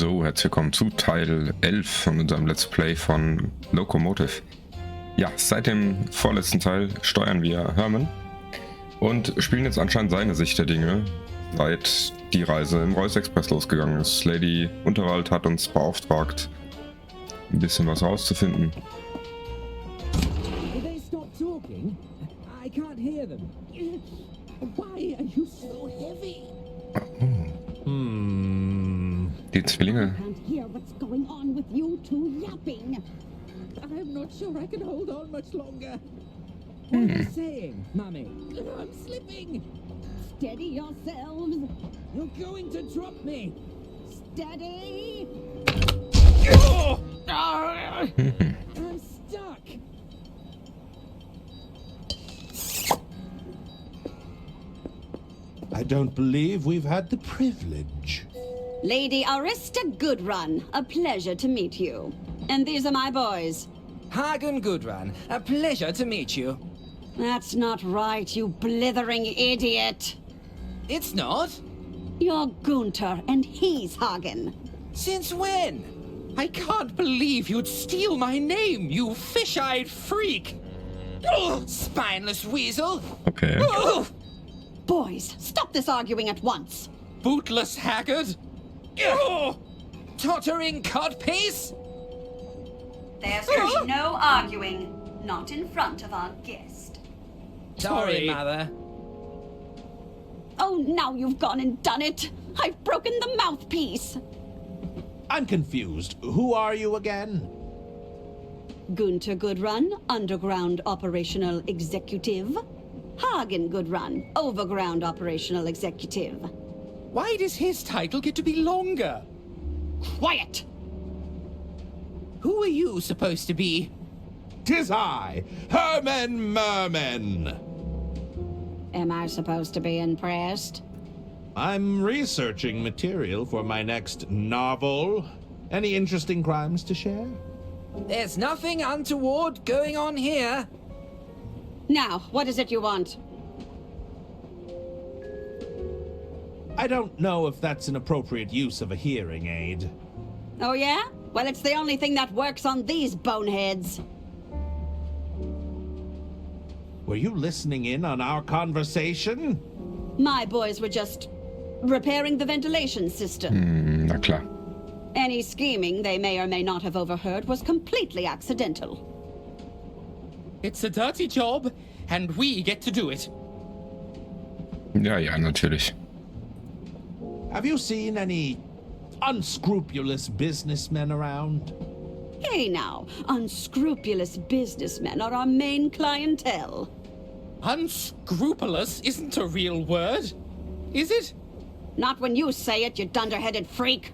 So, herzlich willkommen zu Teil 11 von unserem Let's Play von Locomotive. Ja, seit dem vorletzten Teil steuern wir Hermann und spielen jetzt anscheinend seine Sicht der Dinge, seit die Reise im Royce Express losgegangen ist. Lady Unterwald hat uns beauftragt, ein bisschen was rauszufinden. Die Zwillinge. I'm not sure I can hold on much longer. What are you saying, Mummy? I'm slipping. Steady yourselves. You're going to drop me. Steady. I'm stuck. I don't believe we've had the privilege. Lady Arista Goodrun, a pleasure to meet you. And these are my boys. Hagen Gudrun, a pleasure to meet you. That's not right, you blithering idiot. It's not? You're Gunther, and he's Hagen. Since when? I can't believe you'd steal my name, you fish-eyed freak. Oh, spineless weasel. Okay. Oh, Boys, stop this arguing at once. bootless haggard. Oh, tottering codpiece. There's no arguing. Not in front of our guest. Sorry, Mother. Oh, now you've gone and done it. I've broken the mouthpiece. I'm confused. Who are you again? Gunther Goodrun, Underground Operational Executive. Hagen Goodrun, Overground Operational Executive. Why does his title get to be longer? Quiet! Who are you supposed to be? 'Tis I, Hermann Merman. Am I supposed to be impressed? I'm researching material for my next novel. Any interesting crimes to share? There's nothing untoward going on here. Now, what is it you want? I don't know if that's an appropriate use of a hearing aid. Oh yeah? Well, it's the only thing that works on these boneheads. Were you listening in on our conversation? My boys were just repairing the ventilation system. Na klar. Any scheming they may or may not have overheard was completely accidental. It's a dirty job, and we get to do it. Ja, natürlich. Have you seen any unscrupulous businessmen around? Hey now, unscrupulous businessmen are our main clientele. Unscrupulous isn't a real word, is it? Not when you say it, you dunderheaded freak.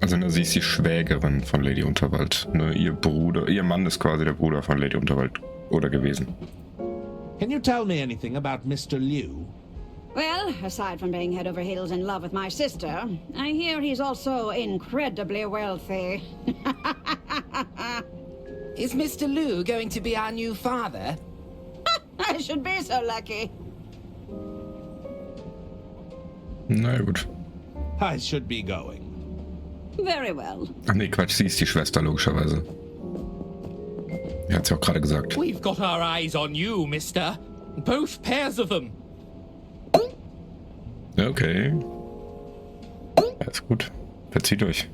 Also, ne, sie ist die Schwägerin von Lady Unterwald. Ne, ihr Mann ist quasi der Bruder von Lady Unterwald oder gewesen. Can you tell me anything about Mister Liu? Well, aside from being head over heels in love with my sister, I hear he's also incredibly wealthy. Is Mister Liu going to be our new father? I should be so lucky. Na ja, gut. I should be going. Very well. Ach nee, Quatsch, sie ist die Schwester, logischerweise. Er hat sie auch gerade gesagt. We've got our eyes on you, mister. Both pairs of them. Okay. Alles gut. Verzieht euch.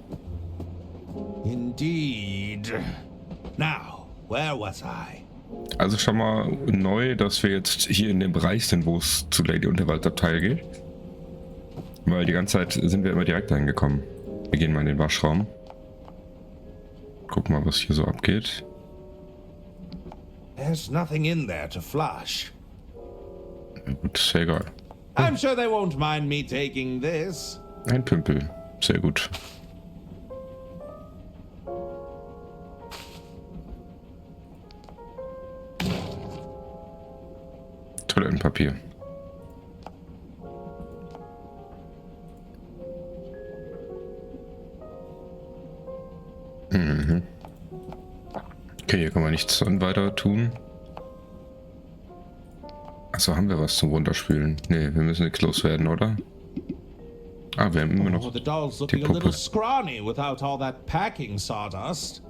Indeed. Now, where was I? Also schon mal neu, dass wir jetzt hier in dem Bereich sind, wo es zu Lady Unterwalds Abteil geht. Weil die ganze Zeit sind wir immer direkt reingekommen. Wir gehen mal in den Waschraum. Gucken mal, was hier so abgeht. There's nothing in there to flush. Ja, gut, ist ja egal. I'm sure they won't mind me taking this. Ein Pümpel. Sehr gut. Toilettenpapier. Mhm. Okay, hier kann man nichts dann weiter tun. Achso, haben wir was zum Runterspülen? Ne, wir müssen nichts loswerden, oder? Ah, wir haben immer noch the doll's die looking a little Puppe. scrawny without all that packing sawdust.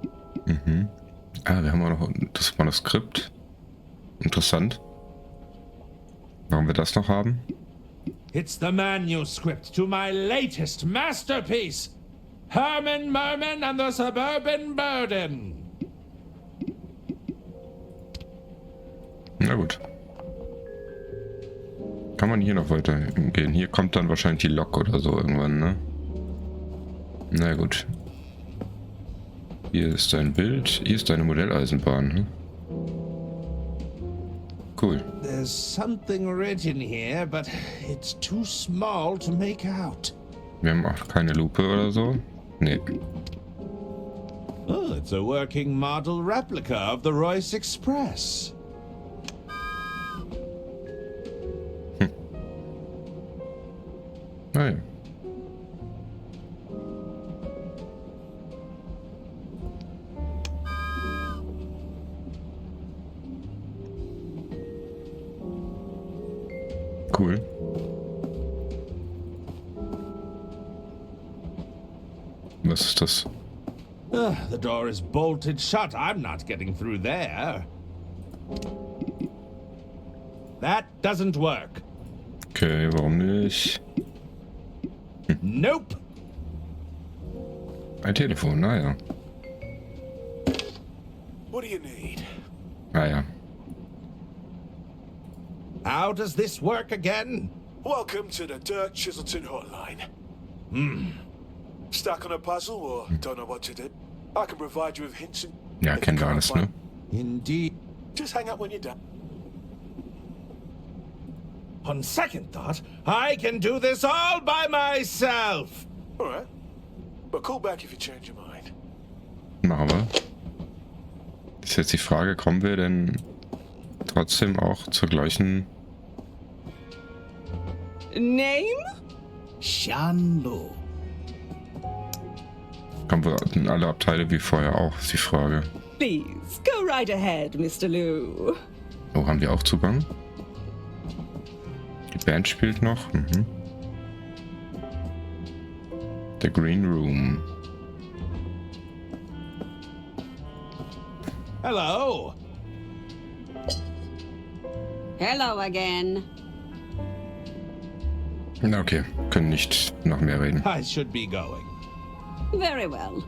Ah, wir haben auch noch das Manuskript. Interessant. Warum wir das noch haben? It's the manuscript to my latest masterpiece, Hermann, Merman and the Suburban Burden. Na gut. Kann man hier noch weiter gehen? Hier kommt dann wahrscheinlich die Lok oder so irgendwann, ne? Na gut. Hier ist dein Bild. Hier ist deine Modelleisenbahn. Ne? Cool. There's something written here, but it's too small to make out. Wir haben auch keine Lupe oder so. Nee. Oh, it's a working model replica of the Royce Express. Ah ja. Cool. Was ist das? The door is bolted shut. I'm not getting through there. That doesn't work. Okay, warum nicht? Nope. Ein Telefon, naja. What do you need? Naja. How does this work again? Welcome to the Dirk Chiselton hotline. Stuck on a puzzle or don't know what to do? I can provide you with hints and... Ja, if you kennt ihr can't alles, find- ne? Indeed. Just hang up when you're done. On second thought, I can do this all by myself. Alright. But call back if you change your mind. Machen wir. Ist jetzt die Frage, kommen wir denn trotzdem auch zur gleichen... Name? Shan Lu. Kommen wir in alle Abteile wie vorher auch, ist die Frage. Please, go right ahead, Mister Liu. Oh, haben wir auch Zugang? Die Band spielt noch. Mhm. The Green Room. Hello. Hello again. Na okay, können nicht noch mehr reden. I should be going. Very well.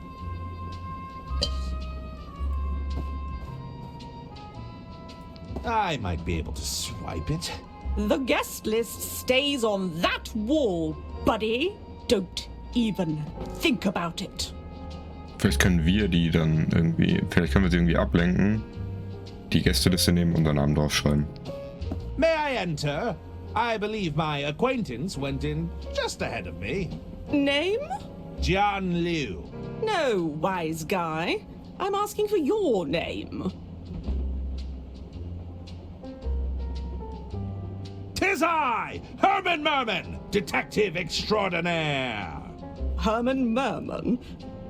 I might be able to swipe it. The guest list stays on that wall, buddy. Don't even think about it. Vielleicht können wir die dann irgendwie, vielleicht können wir sie irgendwie ablenken, die Gästeliste nehmen und unseren Namen draufschreiben. May I enter? I believe my acquaintance went in just ahead of me. Name? John Liu. No, wise guy. I'm asking for your name. 'Tis I, Hermann Merman, detective extraordinaire. Hermann Merman?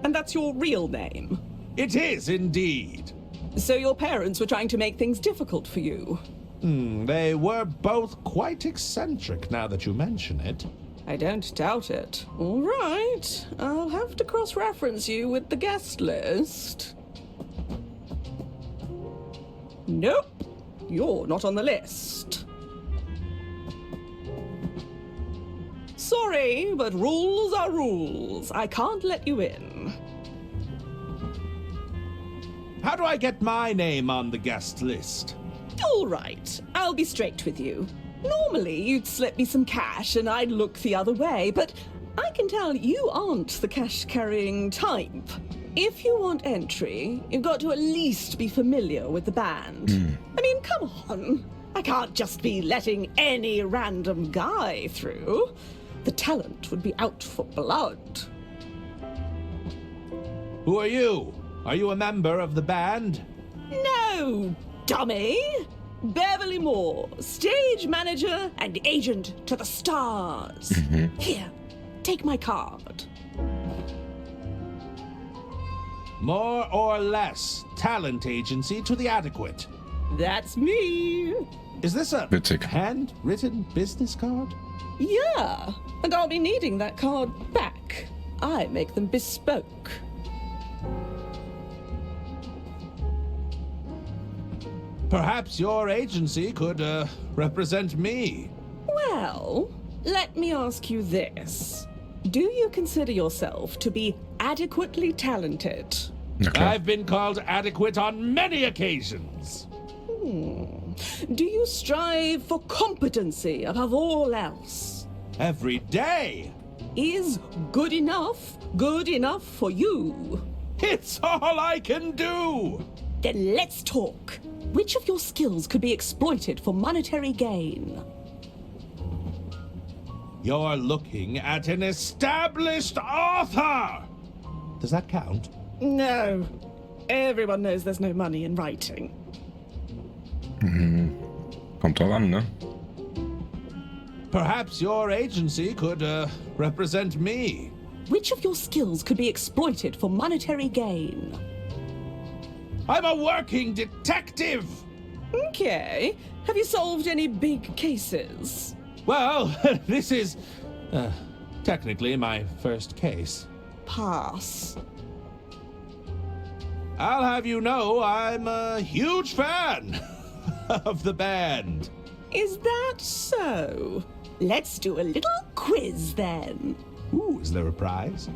And that's your real name? It is indeed. So your parents were trying to make things difficult for you? They were both quite eccentric now that you mention it. I don't doubt it. All right. I'll have to cross-reference you with the guest list. Nope. You're not on the list. Sorry, but rules are rules. I can't let you in. How do I get my name on the guest list? All right. I'll be straight with you. Normally, you'd slip me some cash and I'd look the other way, but I can tell you aren't the cash-carrying type. If you want entry, you've got to at least be familiar with the band. I mean, come on. I can't just be letting any random guy through. The talent would be out for blood. Who are you? Are you a member of the band? No, dummy! Beverly Moore, stage manager and agent to the stars. Here, take my card. More or less talent agency to the adequate. That's me. Is this a Witzig. handwritten business card? Yeah, And I'll be needing that card back. I make them bespoke. Perhaps your agency could, represent me. Well, let me ask you this. Do you consider yourself to be adequately talented? Okay. I've been called adequate on many occasions. Do you strive for competency above all else? Every day. Is good enough for you? It's all I can do. Then let's talk. Which of your skills could be exploited for monetary gain? You're looking at an established author. Does that count? No. Everyone knows there's no money in writing. Kommt drauf an, ne? Perhaps your agency could, represent me. Which of your skills could be exploited for monetary gain? I'm a working detective. Okay. Have you solved any big cases? Well, this is, technically my first case. Pass. I'll have you know I'm a huge fan of the band. Is that so? Let's do a little quiz then. Ooh, is there a prize?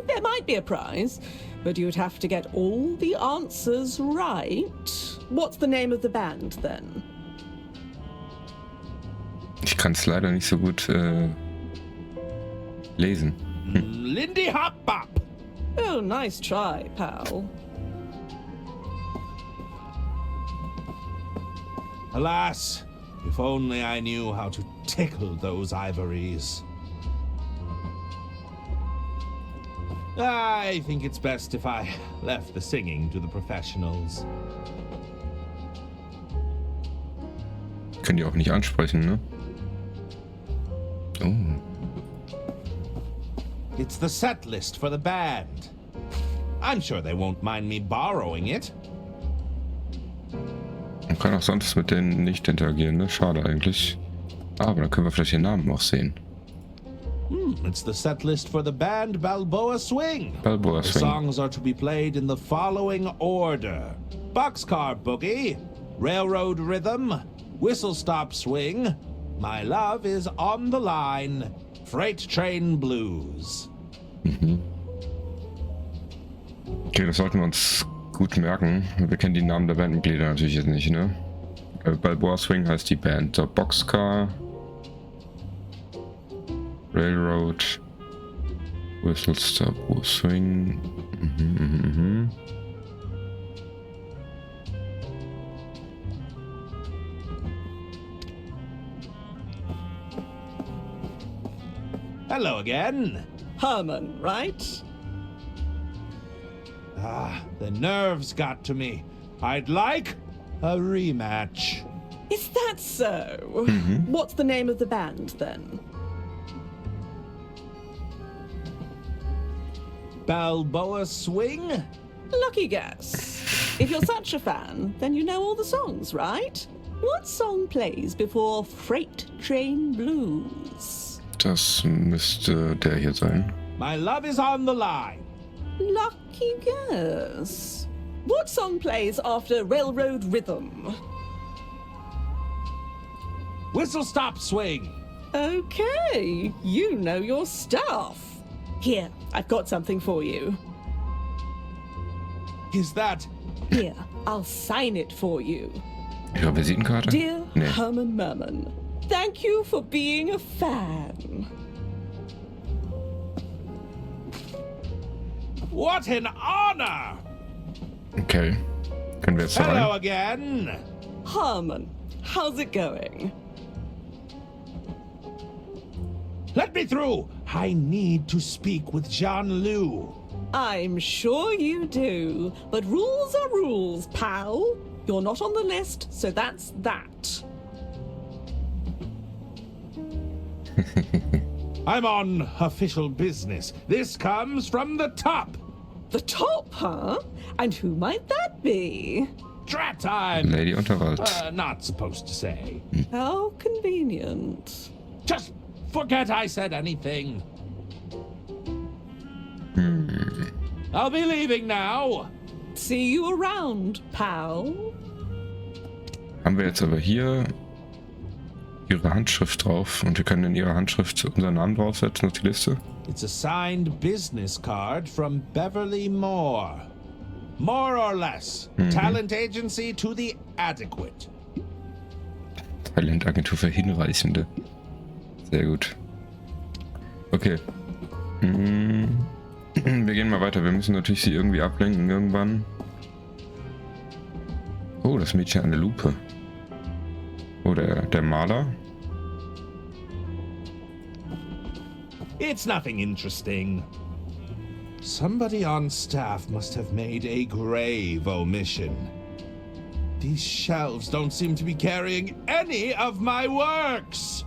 There might be a prize, but you'd have to get all the answers right. What's the name of the band then? Ich kann es leider nicht so gut lesen. Lindy Hop Bop. Oh, nice try, pal. Alas, if only I knew how to tickle those ivories. I think it's best if I left the singing to the professionals. Können die auch nicht ansprechen, ne? Oh. It's the set list for the band. I'm sure they won't mind me borrowing it. Man kann auch sonst mit denen nicht interagieren, ne? Schade eigentlich. Aber dann können wir vielleicht den Namen auch sehen. It's the set list for the band Balboa Swing. Balboa The Swing. songs are to be played in the following order: Boxcar Boogie, Railroad Rhythm, Whistle Stop Swing, My Love is on the Line, Freight Train Blues. Okay, das sollten wir uns gut merken. Wir kennen die Namen der Bandmitglieder natürlich jetzt nicht, ne? Balboa Swing heißt die Band. So, Boxcar, Railroad, Whistle Stop Swing. Hello again. Hermann, right? The nerves got to me. I'd like a rematch. Is that so? What's the name of the band then? Balboa Swing? Lucky guess. If you're such a fan, then you know all the songs, right? What song plays before Freight Train Blues? Das müsste der hier sein. My Love is on the Line. Lucky guess. What song plays after Railroad Rhythm? Whistle Stop Swing. Okay, you know your stuff. Here, I've got something for you. Is that... Here, I'll sign it for you. Ihre Visitenkarte? Dear Nee. Hermann Merman, thank you for being a fan. What an honor! Okay. Können wir jetzt da Hello rein? again. Hermann, how's it going? Let me through. I need to speak with John Liu. I'm sure you do, but rules are rules, pal. You're not on the list, so that's that. I'm on official business. This comes from the top. The top, huh? And who might that be? Drat time. Lady Unterwald. Not supposed to say. How convenient. Just Forget I said anything. I'll be leaving now. See you around, pal. Haben wir jetzt aber hier ihre Handschrift drauf und wir können in ihrer Handschrift unseren Namen draufsetzen auf die Liste. It's a signed business card from Beverly Moore. More or less. Talent agency to the adequate. Talentagentur für Hinreißende. Sehr gut. Okay. Wir gehen mal weiter. Wir müssen natürlich sie irgendwie ablenken irgendwann. Oh, das Mädchen an der Lupe. Oh, der Maler. It's nothing interesting. Somebody on staff must have made a grave omission. These shelves don't seem to be carrying any of my works.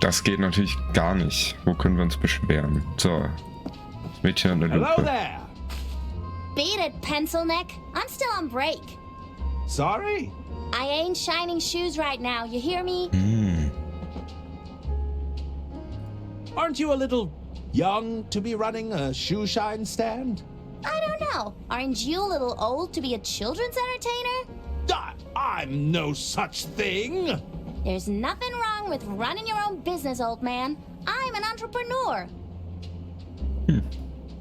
Das geht natürlich gar nicht. Wo können wir uns beschweren? So. Das Mädchen an der Hello Lupe. there. Beat it, pencil neck. I'm still on break. Sorry? I ain't shining shoes right now, you hear me? Aren't you a little young to be running a shoe shine stand? I don't know. Aren't you a little old to be a children's entertainer? I'm no such thing. There's nothing wrong with running your own business, old man. I'm an entrepreneur.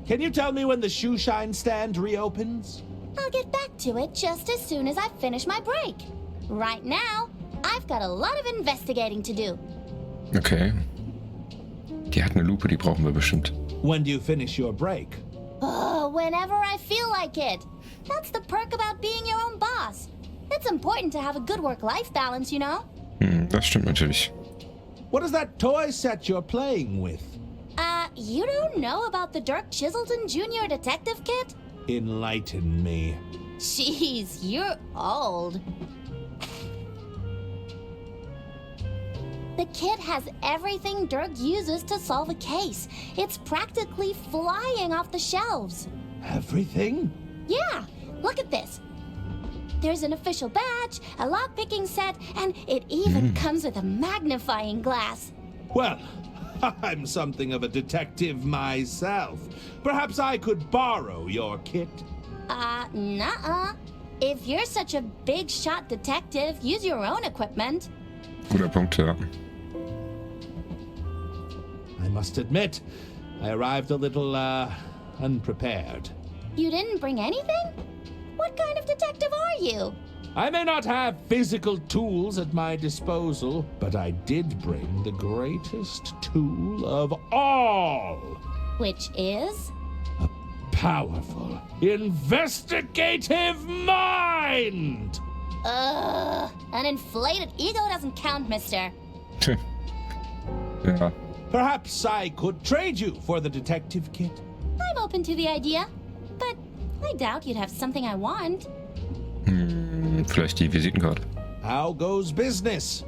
Can you tell me when the shoe shine stand reopens? I'll get back to it just as soon as I finish my break. Right now, I've got a lot of investigating to do. Okay. Die hat eine Lupe, die brauchen wir bestimmt. When do you finish your break? Oh, whenever I feel like it. That's the perk about being your own boss. It's important to have a good work-life balance, you know? Das stimmt natürlich. What is that toy set you're playing with? You don't know about the Dirk Chiselton Jr. Detective Kit? Enlighten me. Jeez, you're old. The kit has everything Dirk uses to solve a case. It's practically flying off the shelves. Everything? Yeah, look at this. There's an official badge, a lock-picking set, and it even comes with a magnifying glass. Well, I'm something of a detective myself. Perhaps I could borrow your kit. Nuh-uh. If you're such a big-shot detective, use your own equipment. Guter Punkt, ja. I must admit, I arrived a little, unprepared. You didn't bring anything? What kind of detective are you? I may not have physical tools at my disposal, but I did bring the greatest tool of all. Which is? A powerful, investigative mind! An inflated ego doesn't count, mister. Ja. Perhaps I could trade you for the detective kit. I'm open to the idea, but I doubt you'd have something I want. Vielleicht die Visitenkarte. How goes business?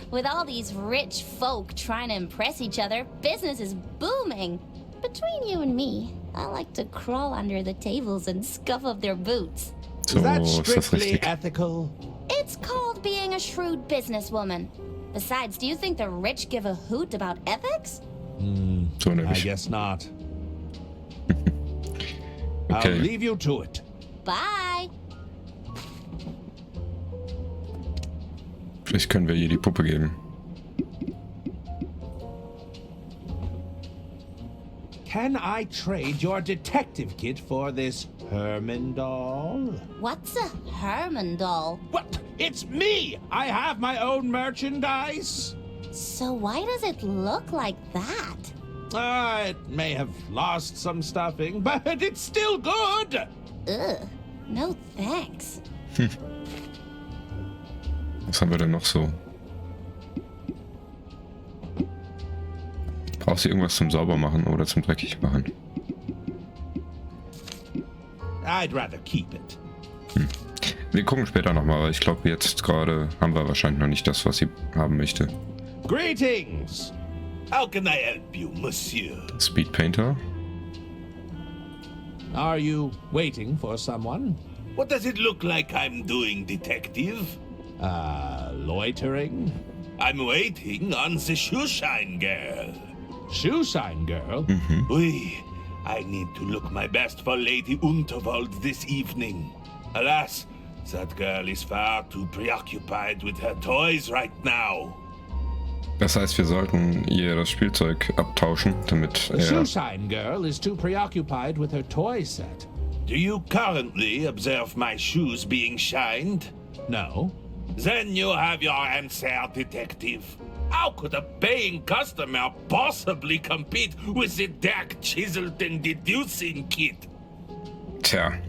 With all these rich folk trying to impress each other, business is booming. Between you and me, I like to crawl under the tables and scuff up their boots. So Is that ist das strictly richtig. ethical? It's called being a shrewd businesswoman. Besides, do you think the rich give a hoot about ethics? So I nämlich. guess not. Okay. I'll leave you to it. Bye! Vielleicht können wir ihr die Puppe geben. Can I trade your detective kit for this Hermann doll? What's a Hermann doll? What? It's me! I have my own merchandise! So why does it look like that? It may have lost some stuffing, but it's still good! Ugh, no thanks. Was haben wir denn noch so? Brauchst du irgendwas zum Saubermachen oder zum Dreckigmachen? I'd rather keep it. Wir gucken später nochmal, aber ich glaube jetzt gerade haben wir wahrscheinlich noch nicht das, was sie haben möchte. Greetings! How can I help you, monsieur? Speed Painter. Are you waiting for someone? What does it look like I'm doing, detective? Loitering? I'm waiting on the shoeshine girl. Shoeshine girl? Oui, I need to look my best for Lady Unterwald this evening. Alas, that girl is far too preoccupied with her toys right now. Das heißt, wir sollten ihr das Spielzeug abtauschen, damit The shoeshine girl is too preoccupied with her toy set. Do you currently observe my shoes being shined? No. Then you have your answer, detective. How could a paying customer possibly compete with the Dirk Chiselton deducing kit? Tja.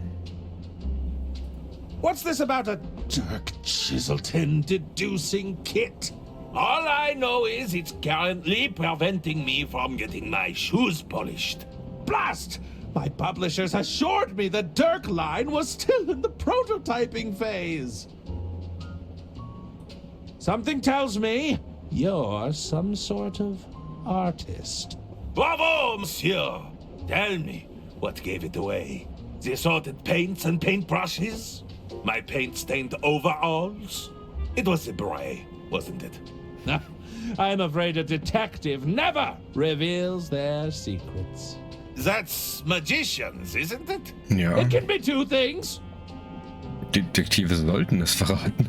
What's this about a Dirk Chiselton deducing kit? All I know is it's currently preventing me from getting my shoes polished. Blast! My publishers assured me the Dirk line was still in the prototyping phase. Something tells me you're some sort of artist. Bravo, monsieur! Tell me, what gave it away? The assorted paints and paintbrushes? My paint-stained overalls? It was the beret, wasn't it? I'm afraid a detective never reveals their secrets. That's magicians, isn't it? Ja. It can be two things. Detektive sollten es verraten.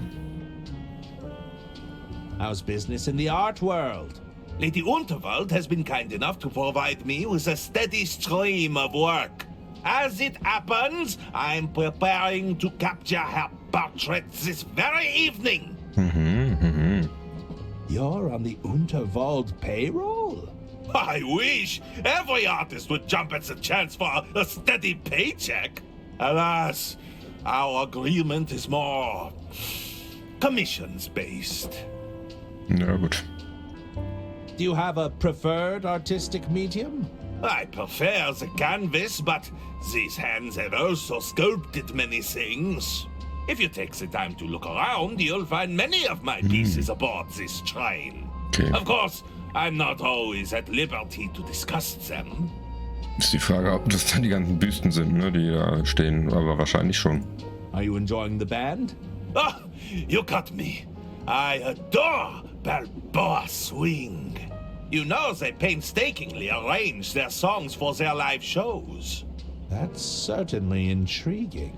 How's business in the art world? Lady Unterwald has been kind enough to provide me with a steady stream of work. As it happens, I'm preparing to capture her portrait this very evening. You're on the Unterwald payroll? I wish every artist would jump at the chance for a steady paycheck. Alas, our agreement is more commissions-based. Na gut. Do you have a preferred artistic medium? I prefer the canvas, but these hands have also sculpted many things. If you take the time to look around, you'll find many of my pieces aboard this train. Okay. Of course, I'm not always at liberty to discuss them. Ist die Frage, ob das dann die ganzen Büsten sind, ne, die da stehen, aber wahrscheinlich schon. Are you enjoying the band? Ah, you got me. I adore Balboa Swing. You know they painstakingly arrange their songs for their live shows. That's certainly intriguing.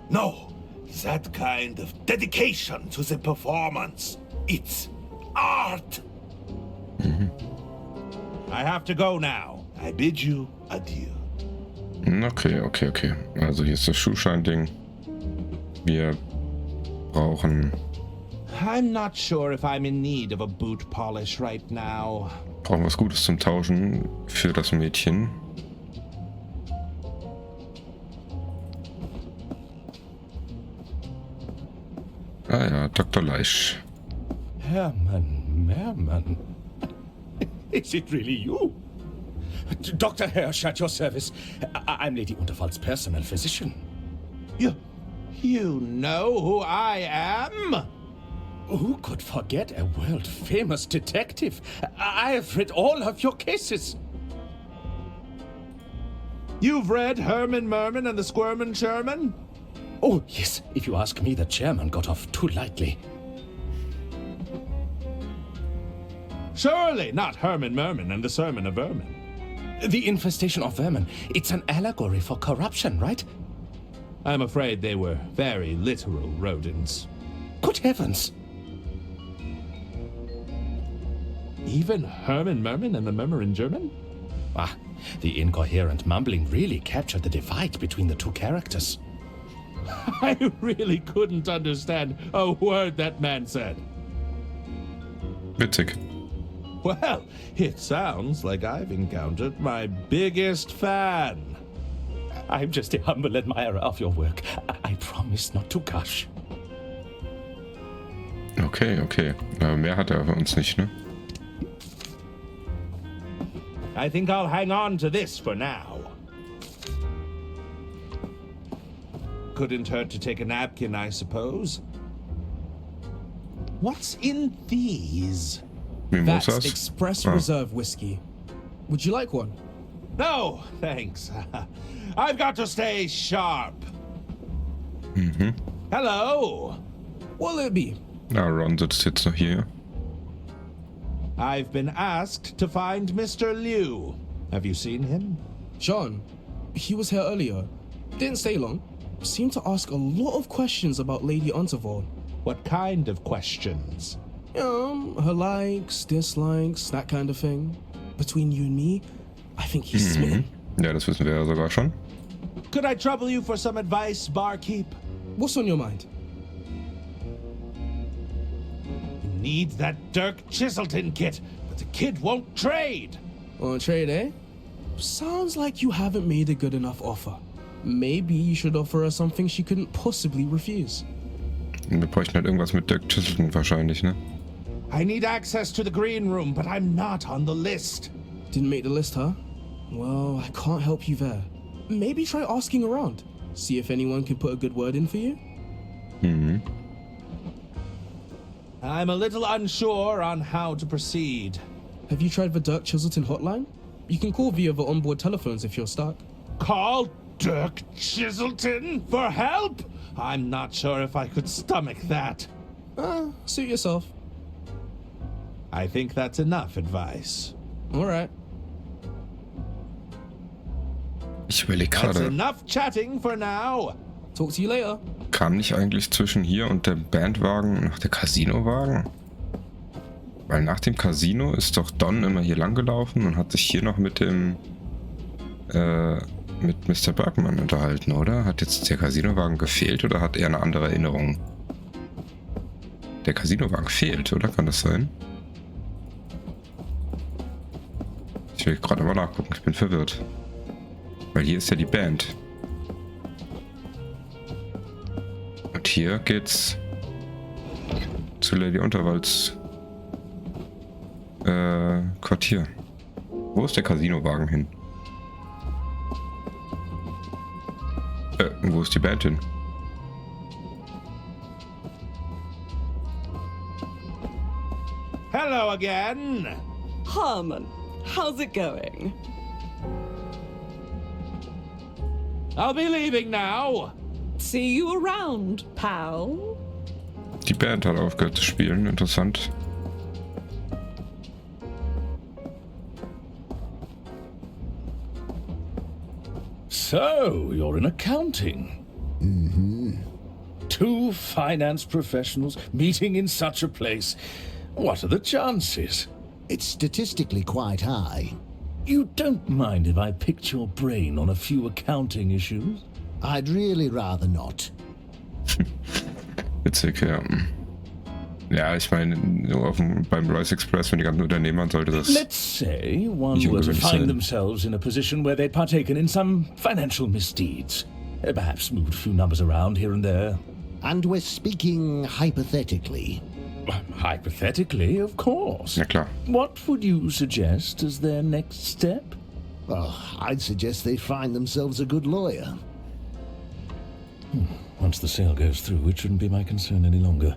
No, that kind of dedication to the performance. It's art. I have to go now. I bid you adieu. Okay. Also hier ist das Schuhschein-Ding. Wir brauchen I'm not sure if I'm in need of a boot polish right now. was Gutes zum Tauschen für das Mädchen. Ah ja, Dr. Leisch. Hermann. Is it really you? Dr. Hirsch at your service. I'm Lady Unterwald's personal physician. You know who I am? Who could forget a world-famous detective? I have read all of your cases. You've read Hermann Merman and the Squirmin' Sherman? Oh, yes. If you ask me, the chairman got off too lightly. Surely not Hermann Merman and the Sermon of Vermin. The infestation of vermin. It's an allegory for corruption, right? I'm afraid they were very literal rodents. Good heavens. Even Hermann Merman and the Murmurin' German? Ah, the incoherent mumbling really captured the divide between the two characters. I really couldn't understand a word that man said. Witzig. Well, it sounds like I've encountered my biggest fan. I'm just a humble admirer of your work. I promise not to gush. Okay. Mehr hat er für uns nicht, ne? I think I'll hang on to this for now. Couldn't hurt to take a napkin, I suppose. What's in these? That's Mimosas? Express Oh. Reserve whiskey. Would you like one? No, thanks. I've got to stay sharp. Hello. What'll it be? Na, Ron sitzt jetzt noch hier. I've been asked to find Mister Liu. Have you seen him? Sean, he was here earlier. Didn't stay long. Seemed to ask a lot of questions about Lady Unterval. What kind of questions? Her likes, dislikes, that kind of thing. Between you and me, I think he's smitten. Ja, das wissen wir ja sogar schon. Could I trouble you for some advice, barkeep? What's on your mind? Need that Dirk Chiselton kit, but the kid won't trade. On trade, eh? Sounds like you haven't made a good enough offer. Maybe you should offer her something she couldn't possibly refuse. Wir bräuchten halt irgendwas mit Dirk Chiselton wahrscheinlich, ne? I need access to the green room, but I'm not on the list. Didn't make the list, huh? Well, I can't help you there. Maybe try asking around. See if anyone can put a good word in for you. I'm a little unsure on how to proceed. Have you tried the Dirk Chiselton hotline? You can call via the onboard telephones if you're stuck. Call Dirk Chiselton for help? I'm not sure if I could stomach that. Suit yourself. I think that's enough advice. All right. Ich überlege That's gerade, enough chatting for now. Talk to you later. kam nicht eigentlich zwischen hier und der Bandwagen noch der Casinowagen? Weil nach dem Casino ist doch Don immer hier lang gelaufen und hat sich hier noch mit dem mit Mr. Bergman unterhalten, oder? Hat jetzt der Casinowagen gefehlt oder hat er eine andere Erinnerung? Der Casinowagen fehlt, oder? Kann das sein? Ich will gerade mal nachgucken, ich bin verwirrt. Weil hier ist ja die Band. Und hier geht's zu Lady Unterwalds Quartier. Wo ist der Casinowagen hin? Wo ist die Band hin? Hello again. Hermann, how's it going? I'll be leaving now. See you around, pal. Die Band hat aufgehört zu spielen, interessant. So, you're in accounting. Two finance professionals meeting in such a place. What are the chances? It's statistically quite high. You don't mind if I picked your brain on a few accounting issues? I'd really rather not. Witzig, ja. Ja, ich meine, nur beim Royce Express, wenn die ganzen Unternehmer sollte das... Let's say one nicht were to ungewöhnlich find sein. themselves in a position where they'd partaken in some financial misdeeds. Perhaps moved a few numbers around here and there. And we're speaking hypothetically. Hypothetically, of course. Ja klar. What would you suggest as their next step? Well, I'd suggest they find themselves a good lawyer. Once the sale goes through, it shouldn't be my concern any longer.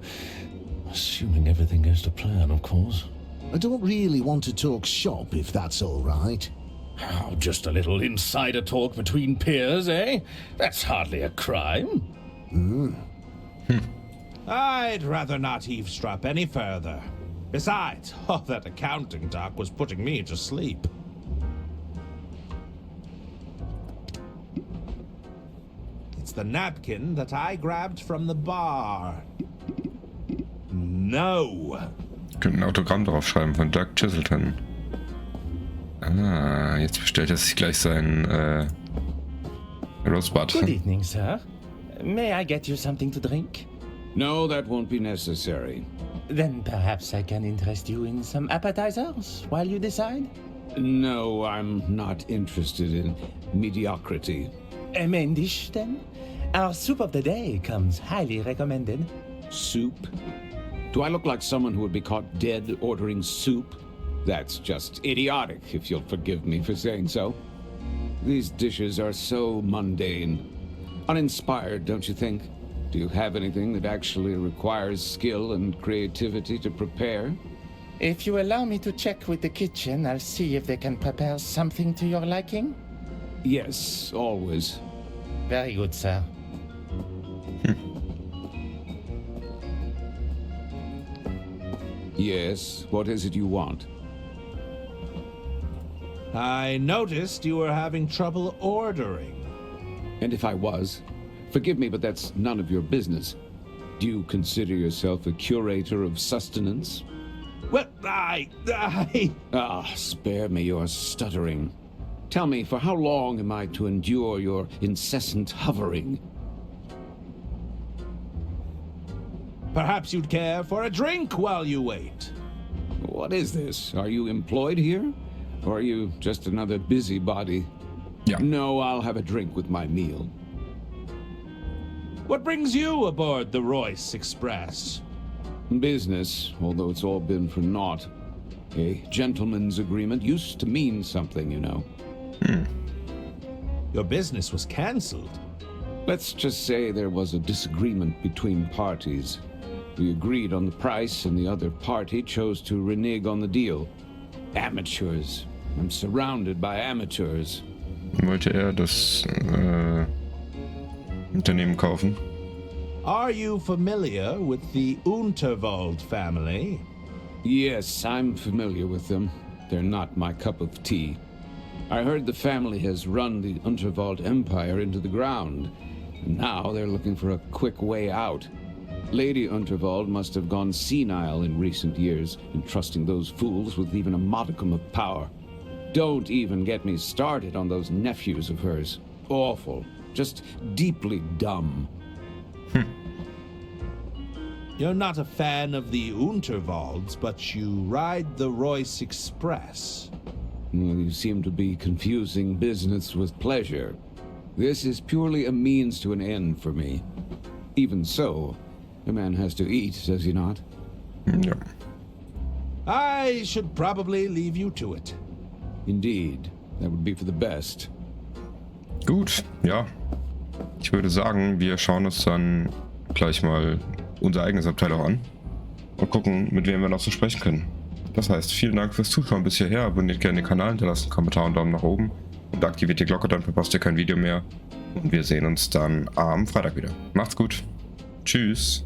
Assuming everything goes to plan, of course. I don't really want to talk shop, if that's all right. Oh, just a little insider talk between peers, eh? That's hardly a crime. I'd rather not eavesdrop any further. Besides, all that accounting talk was putting me to sleep. It's the napkin that I grabbed from the bar. No. Könnten ein Autogramm draufschreiben von Dirk Chiselton. Ah, jetzt bestellt er sich gleich sein Rosebud. Good evening, sir. May I get you something to drink? No, that won't be necessary. Then perhaps I can interest you in some appetizers while you decide? No, I'm not interested in mediocrity. A main dish, then? Our soup of the day comes highly recommended. Soup? Do I look like someone who would be caught dead ordering soup? That's just idiotic, if you'll forgive me for saying so. These dishes are so mundane. Uninspired, don't you think? Do you have anything that actually requires skill and creativity to prepare? If you allow me to check with the kitchen, I'll see if they can prepare something to your liking. Yes, always. Very good, sir. Yes, what is it you want? I noticed you were having trouble ordering. And if I was, forgive me, but that's none of your business. Do you consider yourself a curator of sustenance? Well, spare me your stuttering. Tell me, for how long am I to endure your incessant hovering? Perhaps you'd care for a drink while you wait. What is this? Are you employed here? Or are you just another busybody? Yeah. No, I'll have a drink with my meal. What brings you aboard the Royce Express? Business, although it's all been for naught. A gentleman's agreement used to mean something, you know. Your business was cancelled. Let's just say there was a disagreement between parties. We agreed on the price, and the other party chose to renege on the deal. Amateurs. I'm surrounded by amateurs. Wollte das Unternehmen kaufen? Are you familiar with the Unterwald family? Yes, I'm familiar with them. They're not my cup of tea. I heard the family has run the Unterwald Empire into the ground, and now they're looking for a quick way out. Lady Unterwald must have gone senile in recent years, entrusting those fools with even a modicum of power. Don't even get me started on those nephews of hers. Awful. Just deeply dumb. You're not a fan of the Unterwalds, but you ride the Royce Express. Well, you seem to be confusing business with pleasure. This is purely a means to an end for me. Even so, a man has to eat, does he not? Ja. I should probably leave you to it. Indeed. That would be for the best. Gut, ja. Ich würde sagen, wir schauen uns dann gleich mal unser eigenes Abteil auch an und gucken, mit wem wir noch so sprechen können. Das heißt, vielen Dank fürs Zuschauen bis hierher. Abonniert gerne den Kanal, hinterlasst einen Kommentar und Daumen nach oben und aktiviert die Glocke, dann verpasst ihr kein Video mehr. Und wir sehen uns dann am Freitag wieder. Macht's gut. Tschüss.